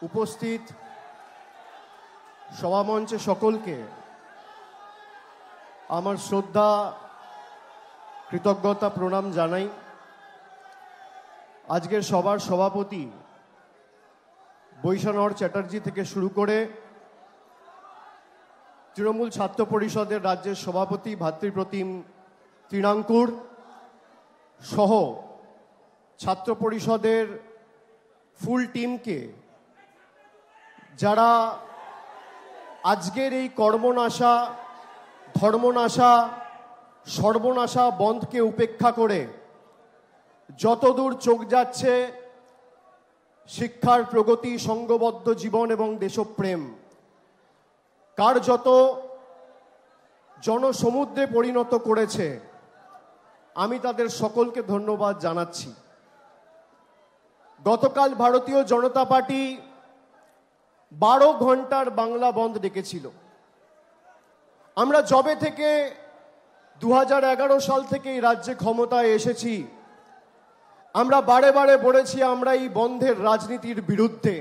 উপস্থিত সভামঞ্চে সকলকে আমার শ্রদ্ধা কৃতজ্ঞতা প্রণাম জানাই। আজকের সভার সভাপতি বৈশানর চ্যাটার্জি থেকে শুরু করে তৃণমূল ছাত্র পরিষদের রাজ্যের সভাপতি ভাতৃপ্রতিম তৃণাঙ্কুর সহ ছাত্র পরিষদের ফুল টিমকে, যারা আজকের এই কর্মনাশা, ধর্মনাশা, সর্বনাশা বন্ধকে উপেক্ষা করে যতদূর চোখ যাচ্ছে শিক্ষার প্রগতি, সংঘবদ্ধ জীবন এবং দেশপ্রেম কার্যত জনসমুদ্রে পরিণত করেছে, আমি তাদের সকলকে ধন্যবাদ জানাচ্ছি। গতকাল ভারতীয় জনতা পার্টি 12 ঘন্টার বাংলা বন্ধ ডেকেছিল। আমরা যবে থেকে 2011 সাল থেকে এই রাজ্যে ক্ষমতায় এসেছি, আমরা বারে বারে বলেছি আমরা এই বন্ধের রাজনীতির বিরুদ্ধে।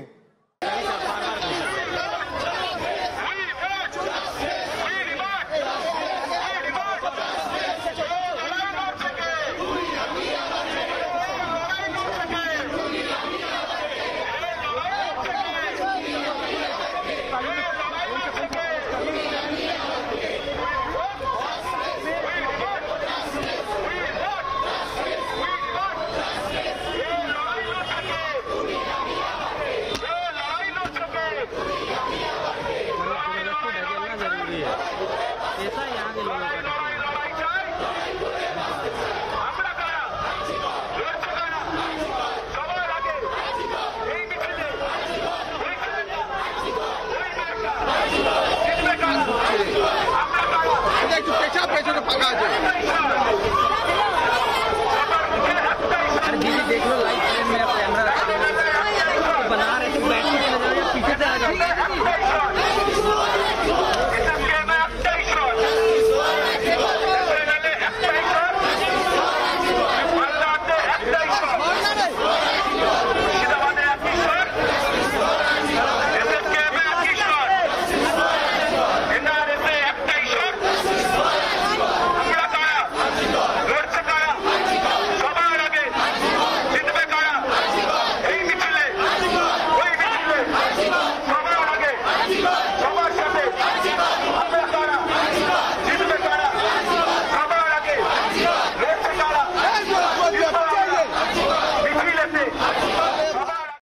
একটু পেছনে ফাঁকা আছে।